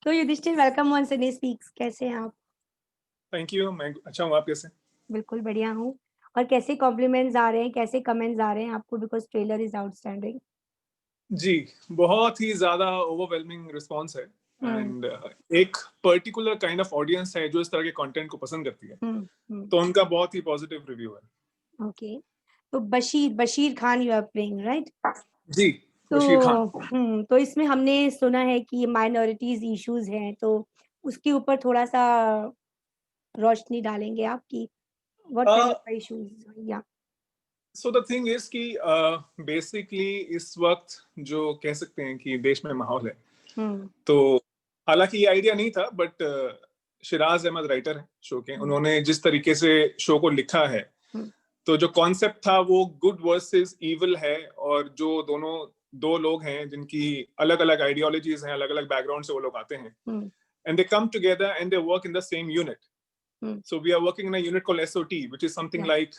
तो Yudhishthir, welcome on Cine Speaks. कैसे हैं आप? Thank you. मैं अच्छा हूँ, आप कैसे? बिल्कुल बढ़िया हूँ। और कैसे कॉम्प्लीमेंट्स आ रहे हैं, कैसे कमेंट्स आ रहे हैं आपको, बिकॉज़ ट्रेलर इज़ आउटस्टैंडिंग? जी, बहुत ही ज़्यादा ओवरवेलमिंग रिस्पॉन्स है हुँ, एंड एक पर्टिकुलर काइंड ऑफ ऑडियंस है जो इस तरह के कंटेंट को पसंद करती है, हुँ, हुँ, तो उनका बहुत ही पॉजिटिव रिव्यू है। ओके। तो Bashir Bashir Khan you are playing, right? जी, बशीर खान। तो इसमें हमने सुना है कि ये माइनॉरिटीज़ इश्यूज़ हैं, तो उसके ऊपर थोड़ा-सा रोशनी डालेंगे आप कि व्हाट काइंड ऑफ इश्यूज़? या सो द थिंग इज कि बेसिकली इस वक्त जो कह सकते हैं कि देश में माहौल है, हुँ, तो हालांकि ये आइडिया नहीं था बट शिराज अहमद राइटर है शो के, हुँ, उन्होंने जिस तरीके से शो को लिखा है, हुँ, तो जो कॉन्सेप्ट था वो गुड वर्सेस इविल है, और जो दोनों दो लोग हैं जिनकी अलग अलग आइडियोलॉजीज हैं, अलग अलग बैकग्राउंड से वो लोग आते हैं, hmm, and they come together and they work in the same unit. Hmm, so we are working in a unit called SOT, which is something या लाइक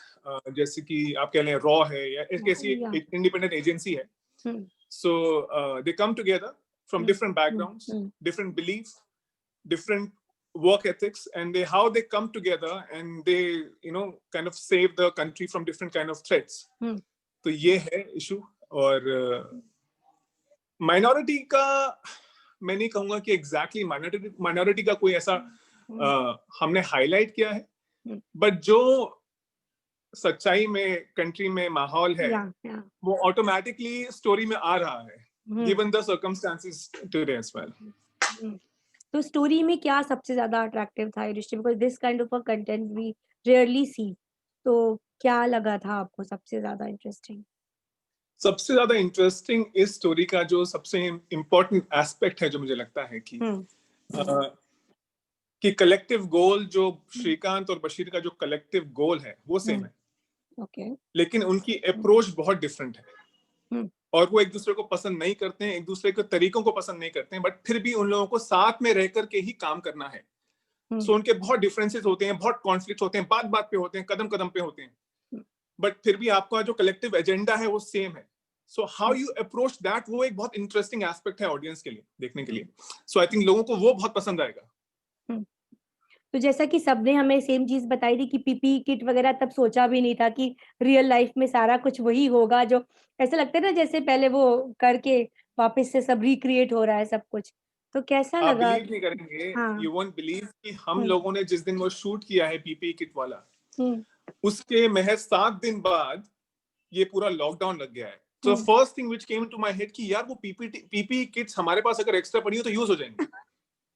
जैसे कि आप कह लें रॉ है या एक ऐसी या इंडिपेंडेंट एजेंसी है. Hmm, so they come together from hmm, different hmm, backgrounds, hmm, different beliefs, different work ethics, and they how they come together and they kind of save the country from different kind of threats. हुँ, तो ये है issue. और minority का मैं नहीं कहूंगा कि exactly minority का कोई ऐसा हुँ, हमने हाईलाइट किया है, हुँ, बट जो सच्चाई में कंट्री में माहौल है या वो ऑटोमेटिकली स्टोरी में आ रहा है, hmm, given the circumstances today as well. Hmm. तो स्टोरी में क्या सबसे ज़्यादा अट्रैक्टिव था Yudhishthir? Because this kind of a content we rarely see. तो क्या लगा था आपको सबसे ज़्यादा इंटरेस्टिंग? सबसे ज्यादा इंटरेस्टिंग इस स्टोरी का जो सबसे इम्पोर्टेंट एस्पेक्ट है, जो मुझे लगता है हुँ, कि कलेक्टिव गोल, जो हुँ, श्रीकांत और बशीर का जो कलेक्टिव गोल है वो सेम हुँ, है, ओके। लेकिन उनकी हुँ, अप्रोच बहुत डिफरेंट है, हुँ, और वो एक दूसरे को पसंद नहीं करते हैं, एक दूसरे के तरीकों को पसंद नहीं करते हैं, बट फिर भी उन लोगों को साथ में रह करके ही काम करना है. हुँ, सो उनके बहुत डिफरेंसेस होते हैं, बहुत कॉन्फ्लिक्ट होते हैं, बात बात पे होते हैं, कदम कदम पे होते हैं, हुँ, बट फिर भी आपका जो कलेक्टिव एजेंडा है वो सेम है. So how hmm, you approach that, वो एक बहुत इंटरेस्टिंग एस्पेक्ट है ऑडियंस के लिए देखने के हुँ, लिए. सो आई थिंक लोगों को वो बहुत पसंद आएगा. हुँ। तो जैसा कि सबने हमें सेम चीज़ बताई थी कि पीपीई किट वगैरह तब सोचा भी नहीं था कि रियल लाइफ में सारा कुछ वही होगा, जो ऐसा लगता है ना जैसे पहले वो करके वापस से सब रिक्रिएट हो रहा है सब कुछ। तो कैसा आप लगा? बिलीव नहीं करेंगे, हाँ, यू वोंट बिलीव कि हम हुँ, लोगों ने जिस दिन वो शूट किया है पीपीई किट वाला, हुँ, उसके महज 7 दिन बाद ये पूरा लॉकडाउन लग गया है. तो hmm, first thing which came to my head कि यार वो पीपीई किट्स हमारे पास अगर एक्स्ट्रा पड़ी हो तो यूज हो जाएंगी.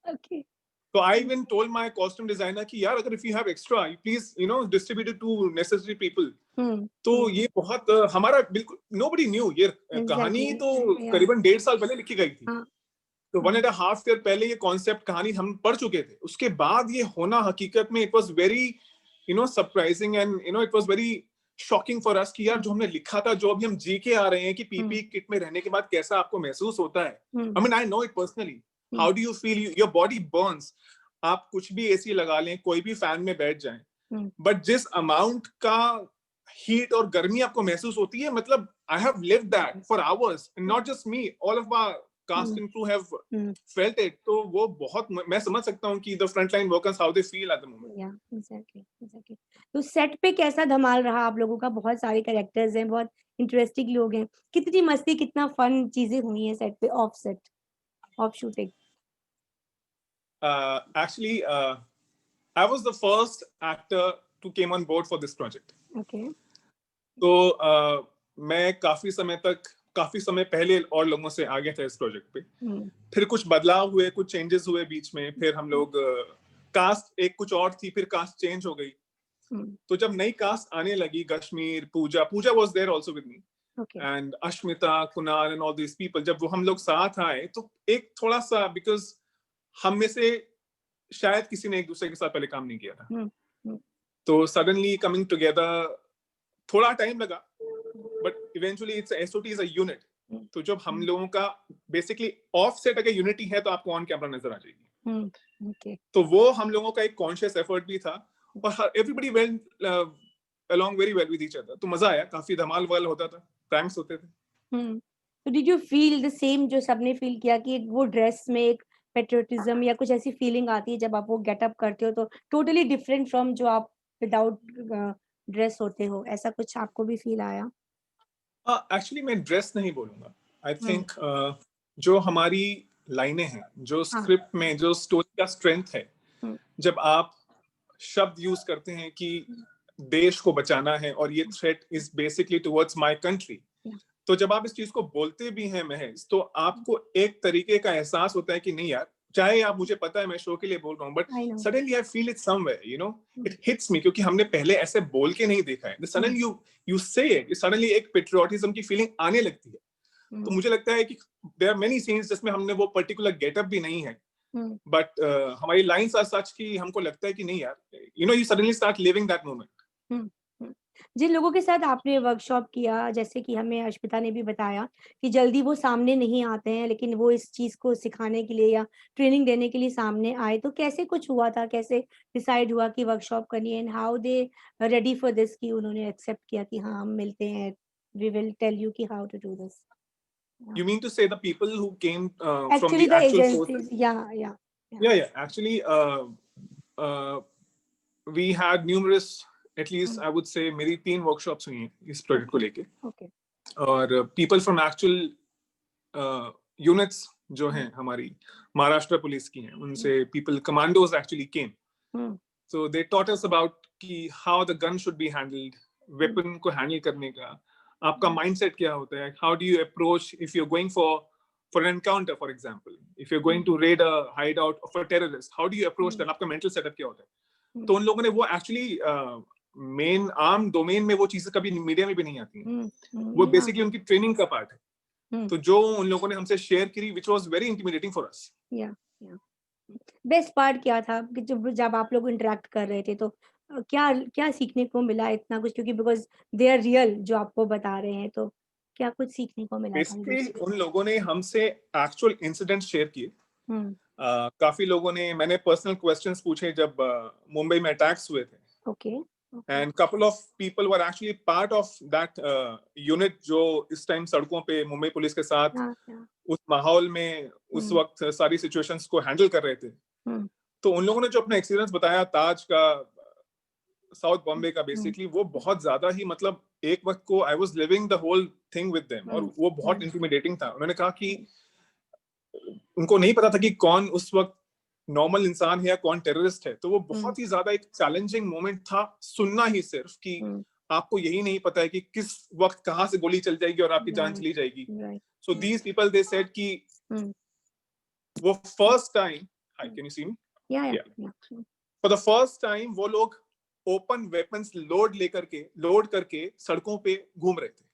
ओके, तो I hmm, even told my costume designer कि यार अगर if you have extra please distribute it to necessary people. Hmm, तो हुँ, ये बहुत हमारा बिल्कुल नोबडी न्यू ये कहानी एग्ज़ैक्टली, तो या करीबन 1.5 साल पहले लिखी गई थी. हाँ, तो वन हाँ, एंड हाफ ईयर पहले ये कॉन्सेप्ट कहानी हम पढ़ चुके थे. उसके बाद ये होना हकीकत में it was very surprising and it was very shocking for us कि यार हुँ, जो हमने लिखा था, जो अभी हम जी के आ रहे हैं कि हुँ, पीपी किट में रहने के बाद कैसा आपको महसूस होता है. Hmm, I mean I know it personally. Hmm, how do you feel? Your body burns. आप कुछ भी एसी लगा लें, कोई भी फैन में बैठ जाएं, हुँ, बट जिस अमाउंट का हीट और गर्मी आपको महसूस होती है, मतलब I have lived that for hours, not just me, all of our cast hmm, and crew have hmm, felt it. तो वो बहुत, मैं समझ सकता हूँ कि the front line workers how they feel at the moment. या एग्ज़ैक्टली, एग्ज़ैक्टली। तो सेट पे कैसा धमाल रहा आप लोगों का? बहुत सारे कैरेक्टर्स हैं, बहुत इंटरेस्टिंग लोग हैं। कितनी मस्ती, कितना फन चीज़ें हुई हैं सेट पे, of set, of shooting? Actually, I was the first actor to came on board for this project. Okay. तो मैं काफी समय पहले और लोगों से आ गया था इस प्रोजेक्ट पे. हुँ, फिर कुछ बदलाव हुए, कुछ चेंजेस हुए बीच में, फिर हम लोग कास्ट एक कुछ और थी, फिर कास्ट चेंज हो गई. हुँ, तो जब नई कास्ट आने लगी, Kashmir, Puja Puja was there also with me, okay. And Asmita, Kunal and all this people, जब वो हम लोग साथ आए तो एक थोड़ा सा, बिकॉज हम में से शायद किसी ने एक दूसरे के साथ पहले काम नहीं किया था, हुँ, हुँ, तो सडनली कमिंग टुगेदर थोड़ा टाइम लगा, but eventually it's SOT is a unit. Hmm, तो जब हम हुँ, लोगों का बेसिकली ऑफ सेट अगर यूनिटी है तो आपको ऑन कैमरा नजर आ जाएगी. Hmm, okay. तो वो हम लोगों का एक कॉन्शियस एफर्ट भी था, और everybody went along very well with each other. तो मजा आया, काफी धमाल वल होता था, प्रैंक्स होते थे. हुँ। तो did you feel the same जो सबने फील किया कि वो ड्रेस में एक पेट्रियोटिज्म या कुछ ऐसी फीलिंग आती है जब आप वो गेटअप करते हो, तो टोटली डिफरेंट फ्रॉम जो आप विदाउट ड्रेस होते हो, ऐसा कुछ आपको भी फील आया? एक्चुअली मैं ड्रेस नहीं बोलूंगा। आई हुँ, थिंक जो हमारी लाइनें हैं, जो हाँ, स्क्रिप्ट में जो स्टोरी का स्ट्रेंथ है, हुँ, जब आप शब्द यूज करते हैं कि हुँ, देश को बचाना है और ये hmm, threat is basically towards my country, yeah, तो जब आप इस चीज को बोलते भी हैं महज, तो हुँ, आपको एक तरीके का एहसास होता है कि नहीं यार, चाहे आप, मुझे पता है मैं शो के लिए बोल रहा हूँ, but I know. Suddenly I feel it somewhere, hmm, it hits me, क्योंकि हमने पहले ऐसे बोल के नहीं देखा है। हुँ, सडनली यू से इट, सडनली एक पेट्रियोटिज्म की फीलिंग आने लगती है। तो हुँ, मुझे लगता है कि देयर आर मेनी सीन्स जिसमें हमने वो पर्टिकुलर गेटअप भी नहीं है, हुँ, बट हमारी लाइंस आर सच कि हमको लगता है कि नहीं यार, you suddenly start living that moment. Hmm, hmm. जिन लोगों के साथ आपने वर्कशॉप किया, जैसे कि हमें अश्मिता ने भी बताया कि जल्दी वो सामने नहीं आते हैं, लेकिन वो इस चीज़ को सिखाने के लिए या ट्रेनिंग देने के लिए सामने आए, तो कैसे कुछ हुआ था? कैसे डिसाइड हुआ कि वर्कशॉप करनी है and how they ready for this कि उन्होंने एक्सेप्ट किया कि हाँ, हम मिलते हैं, वी विल टेल यू कि हाउ टू डू दिस? या You mean to say the people who came from actually the the actual agencies forces? या। Yeah, yeah. Actually, uh, we had numerous, at least hmm, I would say, मेरी 3 workshops हुई हैं इस project को okay, लेके। Okay. और people from actual units जो हुँ, हैं हमारी महाराष्ट्र पुलिस की हैं, हुँ, उनसे people commandos actually came. Hmm, so they taught us about कि how the gun should be handled, hmm, weapon को हैंडल करने का आपका हुँ, माइंडसेट क्या होता है, how do you approach if you are going for an encounter, for example if you are going hmm, to raid a hideout of a terrorist, how do you approach hmm, that, आपका mental setup क्या होता है। हुँ, तो उन लोगों ने वो actually main arm domain में वो चीजें कभी मीडिया में भी नहीं आती हैं, हुँ, वो हुँ, या, बेसिकली उनकी ट्रेनिंग का पार्ट है। हुँ, तो जो उन लोगों ने हमसे शेयर करी, which was very intimidating for us. Yeah. Best part क्या था कि जब जब आप लोग इंटरैक्ट कर रहे थे तो क्या क्या सीखने को मिला इतना कुछ क्योंकि बिकॉज़ दे आर रियल जो आपको बता रहे हैं, तो क्या कुछ सीखने को मिला था उनसे? बेसिकली उन लोगों ने हमसे एक्चुअल इंसिडेंट शेयर किए। हुँ, काफी लोगों ने, मैंने पर्सनल क्वेश्चंस पूछे जब मुंबई में अटैक्स हुए थे, okay, okay. And couple of people were actually part of that unit जो इस टाइम सड़कों पे मुंबई पुलिस के साथ या। उस माहौल में उस हुँ, वक्त सारी सिचुएशंस को हैंडल कर रहे थे। हुँ, तो उन लोगों ने जो अपना एक्सपीरियंस बताया ताज का, साउथ हुँ, बॉम्बे का, हुँ, बेसिकली वो बहुत ज्यादा ही, मतलब एक वक्त को I was living the whole thing with them, और हुँ, वो बहुत हुँ, इंटिमिडेटिंग था। उन्होंने कहा कि हुँ, उनको नहीं पता था कि कौन उस वक्त नॉर्मल इंसान है या कौन टेररिस्ट है। तो वो हुँ, बहुत ही ज्यादा एक चैलेंजिंग मोमेंट था सुनना ही, सिर्फ कि हुँ, आपको यही नहीं पता है कि किस वक्त कहां से गोली चल जाएगी और आपकी जान राइट, चली जाएगी। Right, so hmm, these people they said कि हुँ, वो first time, hi hmm, can you see me, yeah, yeah, hmm, for the first time वो लोग ओपन वेपन्स लोड करके सड़कों पे घूम रहे थे,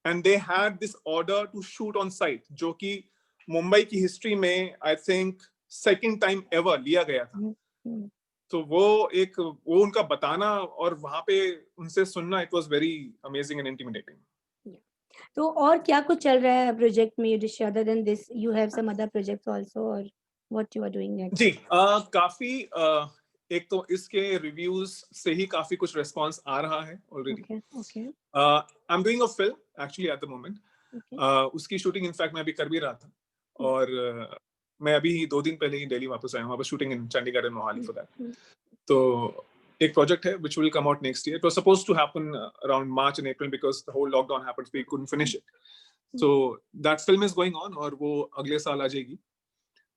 and they had this order to shoot on site, जो कि मुंबई की हिस्ट्री में I think second time ever लिया गया था। हुँ, हुँ, तो वो उनका बताना और वहां पे उनसे सुनना, it was very amazing and intimidating. या। तो और क्या कुछ चल रहा है प्रोजेक्ट में Yudhishthir other than this you have some other projects also और व्हाट यू आर डूइंग जी, नेक्स्ट? काफी एक तो इसके रिव्यूज से ही काफी कुछ रिस्पांस आ रहा है already. Okay, okay, I am doing a film actually eight the moment. Okay, उसकी शूटिंग इनफैक्ट मैं अभी कर भी रहा था, हुँ, और मैं अभी 2 दिन पहले ही दिल्ली वापस आया हूँ, वापस shooting in Chandigarh and Mohali hmm, for that. हुँ, तो एक प्रोजेक्ट है which will come out next year. It was supposed to happen around March and April because the whole lockdown happened, so we couldn't hmm, finish it. Hmm, So that film is going on और वो अगले साल आ जाएगी।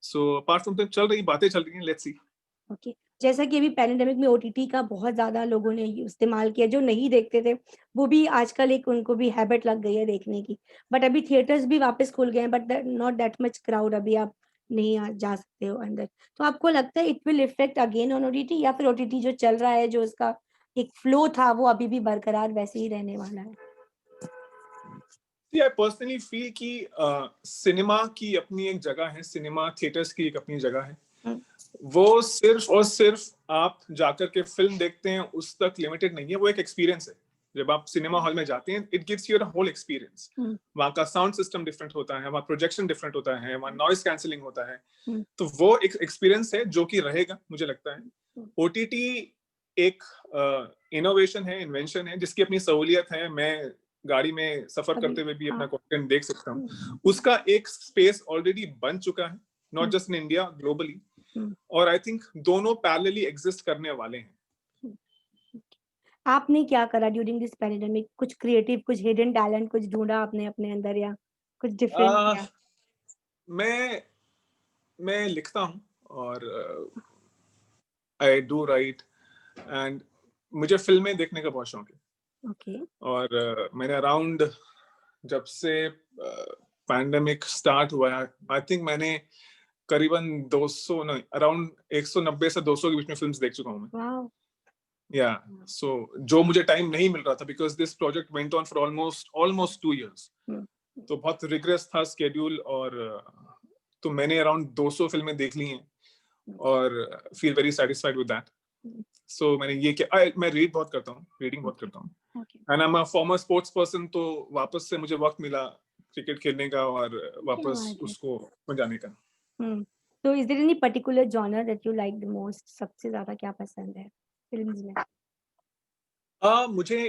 So apart from that चल रही बातें चल रही हैं, let's see. ओके। जैसा कि अभी पैंडेमिक में ओटीटी का बहुत ज़्यादा लोगों ने इस्तेमाल किया, जो नहीं देखते थे, वो भी आजकल एक उनको भी हैबिट लग गई है देखने की। बट अभी थिएटर्स भी वापस खुल गए हैं but not that much crowd अभी आप नहीं जा सकते हो अंदर। तो आपको लगता है it will effect again on OTT या फिर ओटीटी जो चल रहा है, जो उसका एक फ्लो था, वो अभी भी बरकरार वैसे ही रहने वाला है? See, I personally feel कि सिनेमा की अपनी एक जगह है, सिनेमा थिएटर्स की एक अपनी जगह है। हुँ, वो सिर्फ और सिर्फ आप जाकर के फिल्म देखते हैं उस तक लिमिटेड नहीं है, वो एक एक्सपीरियंस है। जब आप सिनेमा हॉल में जाते हैं, it gives you a whole experience. हुँ, वहाँ का साउंड सिस्टम डिफरेंट होता है, वहाँ प्रोजेक्शन डिफरेंट होता है, वहाँ नॉइज कैंसिलिंग होता है। हुँ, तो वो एक एक्सपीरियंस है जो कि रहेगा, मुझे लगता है। हुँ, ओटीटी एक इनोवेशन है, इन्वेंशन है, जिसकी अपनी सहूलियत है। मैं गाड़ी में सफर अभी करते हुए भी अपना हाँ, कंटेंट देख सकता हुँ, हूँ। हुँ, उसका एक स्पेस ऑलरेडी बन चुका है, not just in India, globally. Hmm. और आई थिंक दोनों पैरेलली एग्जिस्ट करने वाले हैं। आपने क्या करा ड्यूरिंग दिस पैंडेमिक? कुछ क्रिएटिव, कुछ हिडन टैलेंट कुछ ढूंढा आपने अपने अंदर, या कुछ डिफरेंट आ, किया? मैं लिखता हूँ और आई डू राइट, एंड मुझे फिल्में देखने का बहुत शौक है। ओके। और मैंने अराउंड जब से पैंडेमिक स्टार्ट हुआ है, आई थिंक मैंने करीबन 200 नहीं, अराउंड 190 से 200 के बीच में फिल्म्स देख चुका हूँ मैं। वाओ। या सो जो मुझे टाइम नहीं मिल रहा था, because this project went on for almost 2 years, तो बहुत रिग्रेस था स्केड्यूल। और तो मैंने अराउंड 200 फिल्में देख ली हैं और feel very satisfied with that. So मैंने ये किया। मैं रीड बहुत करता हूँ, रीडिंग बहुत करता हूँ, and I am a former sports person. तो वापस से मुझे वक्त मिला क्रिकेट खेलने का और वापस उसको जाने का। तो is there any particular genre that you like the most? सबसे ज्यादा क्या पसंद है फिल्म्स में? मुझे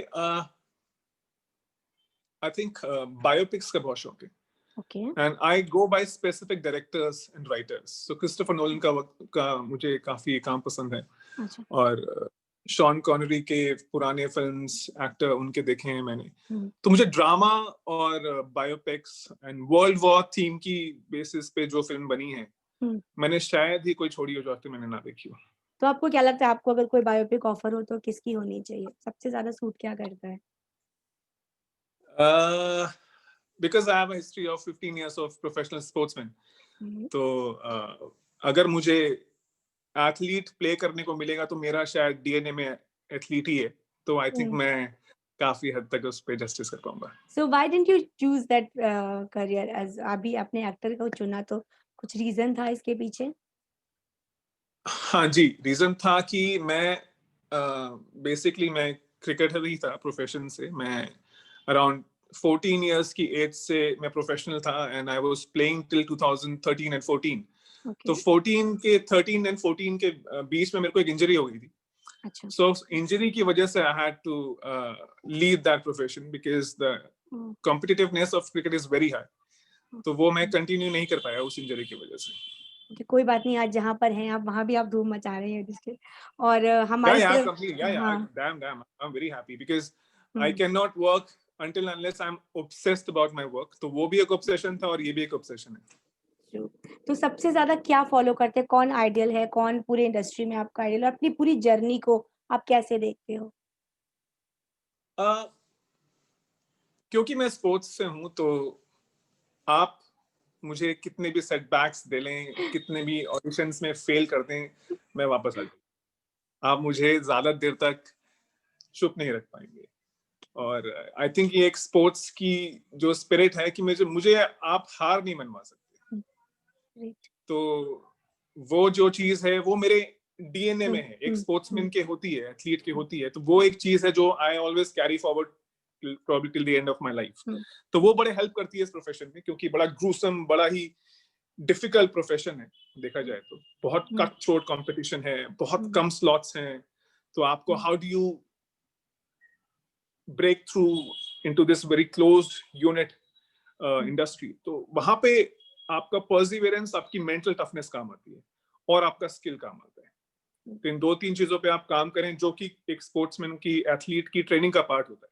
आई थिंक बायोपिक्स का बहुत शौक है। Okay. And I go by specific directors and writers. So Christopher Nolan का मुझे काफी काम पसंद है। अच्छा। और शॉन कॉनरी के पुराने फिल्म्स, एक्टर उनके देखे हैं मैंने। तो मुझे ड्रामा और biopics and world war theme की बेसिस पे जो फिल्म बनी है, मैंने शायद ही कोई छोड़ी हो जो आज तक मैंने ना देखी हो। तो आपको क्या लगता है, आपको अगर कोई बायोपिक ऑफर हो तो किसकी होनी चाहिए? सबसे ज्यादा सूट क्या करता है? Because I have a history of 15 years of professional sportsman, तो अगर मुझे एथलीट प्ले करने को मिलेगा तो मेरा शायद डीएनए में एथलीट ही है, तो आई थिंक मैं काफी हद तक उस पे जस्टिस कर पाऊंगा। So why didn't you choose that career as अभी अपने एक्टर को चुना, तो कुछ रीजन था इसके पीछे? हाँ जी, रीजन था कि मैं बेसिकली मैं क्रिकेटर ही था प्रोफेशन से। मैं अराउंड 14 इयर्स की एज से मैं प्रोफेशनल था, and I was playing till 2013 and 14। तो 13 एंड 14 के बीच में मेरे को एक इंजरी हो गई थी। अच्छा। सो इंजरी की वजह से I had to leave that profession because the competitiveness of cricket is very high. तो वो मैं कंटिन्यू नहीं कर पाया उस इंजरी की वजह से। कि कोई बात नहीं, आज जहाँ पर हैं आप वहाँ भी आप धूम मचा रहे हैं जिसके। और हमारी damn, I'm very happy because I cannot work until unless I'm obsessed about my work। तो वो भी एक obsession था और ये भी एक obsession है। तो सबसे ज्यादा क्या फॉलो करते हैं? कौन आइडियल है, कौन पूरे इंडस्ट्री में आपका आइडियल, और अपनी पूरी जर्नी को आप कैसे देखते हो? क्योंकि मैं स्पोर्ट्स से हूँ, तो आप मुझे कितने भी सेटबैक्स दे लें, कितने भी ऑडिशंस में फेल कर दें, मैं वापस आ जाऊँ। आप मुझे ज्यादा देर तक चुप नहीं रख पाएंगे। और आई थिंक ये एक स्पोर्ट्स की जो स्पिरिट है कि मुझे आप हार नहीं मनवा सकते। तो वो जो चीज है वो मेरे डीएनए में है, एक स्पोर्ट्समैन के होती है, एथलीट के होती है। तो वो एक चीज है जो I always carry forward probably till the end of my life। तो वो बड़े हेल्प करती है इस प्रोफेशन में, क्योंकि बड़ा ग्रूसम, बड़ा ही डिफिकल्ट प्रोफेशन है देखा जाए तो। बहुत कट थ्रोट कंपटीशन है, बहुत कम स्लॉट्स हैं। तो आपको how do you break through into this very closed unit industry. तो वहां पे आपका पर्सिवियरेंस, आपकी मेंटल टफनेस काम आती है और आपका स्किल काम आता है। तो इन 2-3 चीजों पे आप काम करें, जो कि एक स्पोर्ट्समैन की, एथलीट की ट्रेनिंग का पार्ट होता है,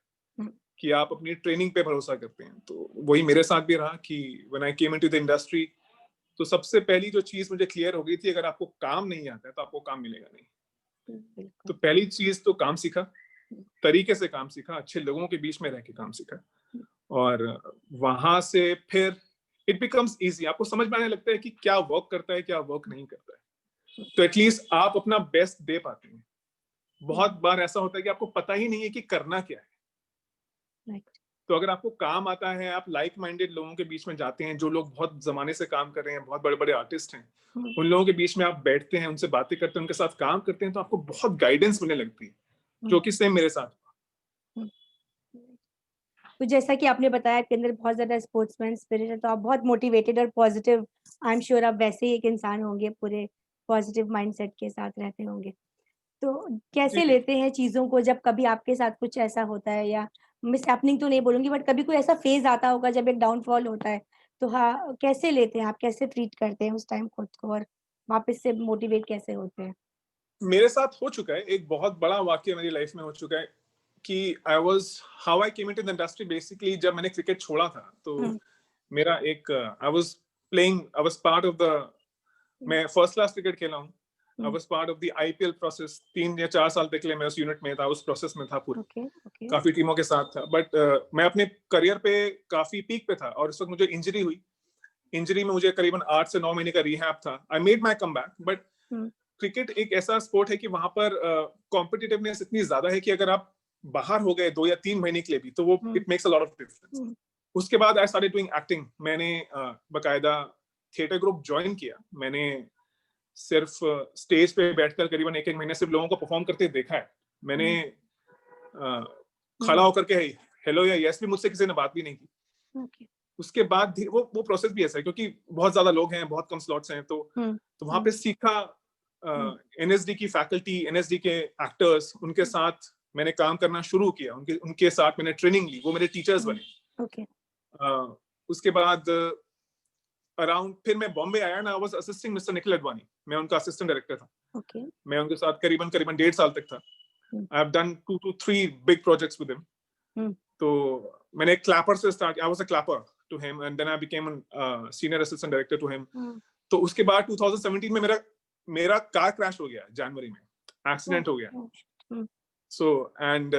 कि आप अपनी ट्रेनिंग पे भरोसा करते हैं। तो वही मेरे साथ भी रहा कि when I came into the industry, तो सबसे पहली जो चीज मुझे क्लियर हो गई थी, अगर आपको काम नहीं आता है तो आपको काम मिलेगा नहीं। तो पहली चीज तो काम सीखा, तरीके से काम सीखा, अच्छे लोगों के बीच में रह के काम सीखा, और वहां से फिर इट बिकम्स इजी। आपको समझ में आने लगता है कि क्या वर्क करता है, क्या वर्क नहीं करता है। तो एटलीस्ट आप अपना बेस्ट दे पाते हैं। बहुत बार ऐसा होता है कि आपको पता ही नहीं है कि करना क्या है। तो अगर आपको काम आता है, आप लाइक माइंडेड लोगों के बीच में जाते हैं, जो लोग बहुत जमाने से काम कर रहे हैं, बहुत बड़े बड़े आर्टिस्ट हैं, उन लोगों के बीच में आप बैठते हैं, उनसे बातें करते हैं, उनके साथ काम करते हैं, तो आपको बहुत गाइडेंस मिलने लगती है, जो कि सेम मेरे साथ। तो जैसा कि आपने बताया आपके अंदर बहुत ज्यादा स्पोर्ट्समैन स्पिरिट है, तो आप बहुत मोटिवेटेड और पॉजिटिव, आई एम श्योर आप वैसे ही एक इंसान होंगे, पूरे पॉजिटिव माइंडसेट के साथ रहते होंगे। तो कैसे लेते हैं चीजों को जब कभी आपके साथ कुछ ऐसा होता है, या मिस हैपनिंग तो नहीं बोलूंगी, बट कभी कोई ऐसा फेज आता होगा जब एक डाउनफॉल होता है, तो हाँ, कैसे लेते हैं आप, कैसे ट्रीट करते हैं उस टाइम खुद को, और वापस से मोटिवेट कैसे होते हैं? मेरे साथ हो चुका है, एक बहुत बड़ा वाक़या मेरी लाइफ में हो चुका है कि I was how I came into the industry basically जब मैंने क्रिकेट छोड़ा था, तो मेरा एक I was part of the मैं फर्स्ट क्लास क्रिकेट खेला हूँ। I was part of the IPL process 3 या 4 साल तक के लिए मैं उस यूनिट में था, उस प्रोसेस में था पूरे। Okay, okay. काफ़ी टीमों के साथ था, बट मैं अपने करियर पे काफ़ी पीक पे था और उस वक़्त मुझे इंजरी हुई। इंजरी में मुझे करीबन 8 से 9 महीने का रिहैब था। I made my comeback, but cricket एक ऐसा स्पोर्ट है कि वहां पर कॉम्पिटिटिवनेस इतनी ज्यादा है कि अगर आप बाहर हो गए 2 या 3 महीने के लिए भी, तो वो it makes a lot of difference. उसके बाद आई स्टार्टेड डूइंग एक्टिंग। मैंने बकायदा थिएटर ग्रुप ज्वाइन किया। मैंने सिर्फ स्टेज पे बैठकर करीबन 1-1 महीने सिर्फ लोगों को परफॉर्म करते देखा है। मैंने खड़ा होकर के हेलो या यस भी मुझसे किसी ने बात भी नहीं की। उसके बाद वो प्रोसेस भी ऐसा है क्योंकि बहुत ज्यादा लोग हैं, बहुत कम स्लॉट्स हैं, तो वहां पे सीखा। एनएसडी की फैकल्टी, एनएसडी के एक्टर्स, उनके साथ मैंने काम करना शुरू किया। उनके साथ मैंने ट्रेनिंग ली, वो मेरे टीचर्स बने। ओके। उसके बाद अराउंड फिर मैं बॉम्बे आया ना, I was assisting mister Nikhil Advani. मैं उनका असिस्टेंट डायरेक्टर था। ओके। मैं उनके साथ करीबन 1.5 साल तक था। I have done 2 to 3 big projects with him. तो मैंने क्लैपर से start, I was a clapper to him and then I became senior assistant director to him. तो उसके बाद 2017 में मेरा कार क्रैश हो गया, जनवरी में एक्सीडेंट हो गया। सो एंड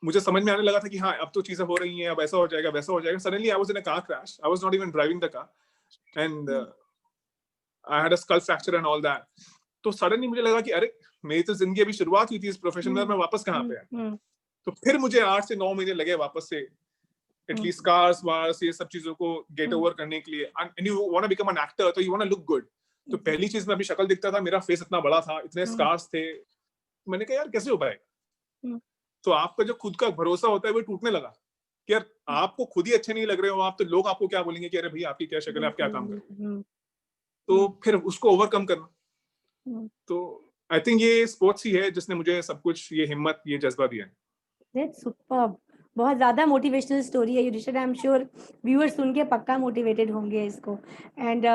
मुझे समझ में आने लगा था कि हाँ, अब तो चीजें हो रही हैं, अब ऐसा हो जाएगा, वैसा हो जाएगा। Suddenly I was in a car crash. I was not even driving the car and I had a skull fracture and all that. तो सडनली मुझे लगा कि अरे, मेरी तो जिंदगी अभी शुरुआत हुई थी इस प्रोफेशन में, मैं वापस कहाँ पे आया। तो फिर मुझे 8 से 9 महीने लगे वापस से एटलीस्ट स्कार्स वार्स ये सब चीजों को गेट ओवर करने के लिए। And you want to become an actor, तो you want to look good. तो पहली चीज में अभी शक्ल दिखता था, मेरा फेस इतना बड़ा था, इतने स्कार्स थे। मैंने कहा यार कैसे हो पाएगा। तो आपका जो खुद का भरोसा होता है वो टूटने लगा कि यार आपको खुद ही अच्छे नहीं लग रहे हो आप, तो लोग आपको क्या बोलेंगे कि अरे भाई आपकी क्या शक्ल है, आप क्या काम कर रहे हो। तो फिर उसको ओवरकम करना। तो आई थिंक ये स्पोर्ट्स ही है जिसने मुझे सब कुछ, ये हिम्मत, ये जज्बा दिया है। That's superb. बहुत ज़्यादा मोटिवेशनल स्टोरी है Yudhishthir. I am sure viewers सुन के पक्का मोटिवेटेड होंगे इसको। एंड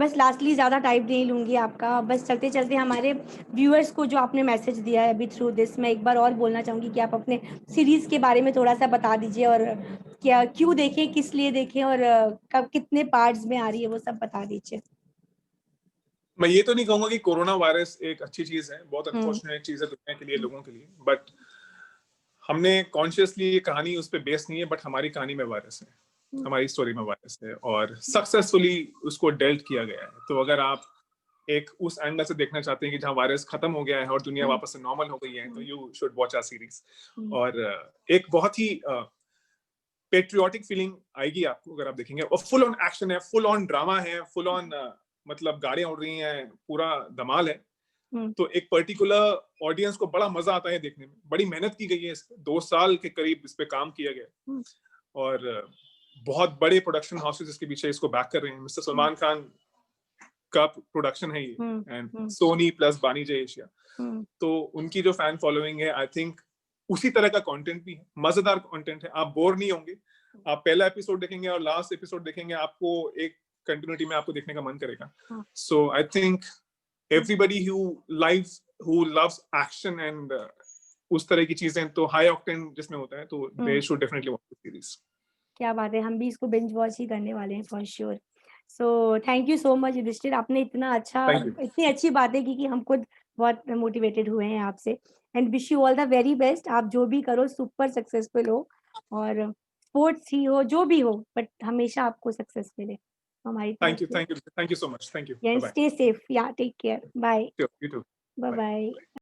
बस लास्टली ज़्यादा टाइम नहीं लूँगी आपका, बस चलते चलते हमारे व्यूअर्स को जो आपने मैसेज दिया है अभी थ्रू दिस, मैं एक बार और बोलना चाहूँगी कि आप अपने सीरीज़ के बारे में थोड़ा सा बता दीजिए, और क्या क्यों देखें, किस लिए देखें, और कब कितने पार्ट्स में आ रही है, वो सब बता दीजिए। मैं ये तो नहीं कहूंगा कि कोरोना वायरस एक अच्छी चीज है, बहुत अनफॉर्चुनेट चीज है दुनिया के लिए, लोगों के लिए, बट हमने कॉन्शियसली ये कहानी उस पर बेस नहीं है, बट हमारी कहानी में वायरस है, हमारी स्टोरी में वायरस है और सक्सेसफुली उसको डेल्ट किया गया है। तो अगर आप एक उस एंगल से देखना चाहते हैं कि जहां वायरस खत्म हो गया है और दुनिया वापस से नॉर्मल हो गई है, तो you should watch our series. और एक बहुत ही पेट्रियोटिक फीलिंग आएगी आपको अगर आप देखेंगे, और फुल ऑन एक्शन है, फुल ऑन ड्रामा है, फुल ऑन मतलब गाड़ियां उड़ रही हैं, पूरा धमाल है। तो एक पर्टिकुलर ऑडियंस को बड़ा मजा आता है देखने में। बड़ी मेहनत की गई है, इस पे 2 साल के करीब इस पे काम किया गया और बहुत बड़े प्रोडक्शन हाउसेस इसके पीछे इसको बैक कर रहे हैं। मिस्टर सलमान खान का प्रोडक्शन है ये, एंड सोनी प्लस बानी जय एशिया। तो उनकी जो फैन फॉलोइंग है, आई थिंक उसी तरह का कंटेंट भी है, मजेदार कंटेंट है, आप बोर नहीं होंगे। आप पहला एपिसोड देखेंगे और लास्ट एपिसोड देखेंगे, आपको एक कंटिन्यूटी में आपको देखने का मन करेगा। So I think everybody who loves action and उस तरह की चीजें, तो हाई ऑक्टेन जिसमें होता है, तो they should definitely watch the series। क्या बात है, हम भी इसको बिंज वॉच ही करने वाले हैं for sure. So thank you so much Yudhishthir, आपने इतना अच्छा, इतनी अच्छी बातें की कि हम खुद बहुत मोटिवेटेड हुए हैं आपसे। And wish you all the very best. आप जो भी करो सुपर सक्सेसफुल हो, और स्पोर्ट्स ही हो, जो भी हो, बट हमेशा आपको सक्सेस मिले हमारी तरफ से। Thank you so much, thank you, and bye stay safe, yeah take care, bye. Bye. Bye bye.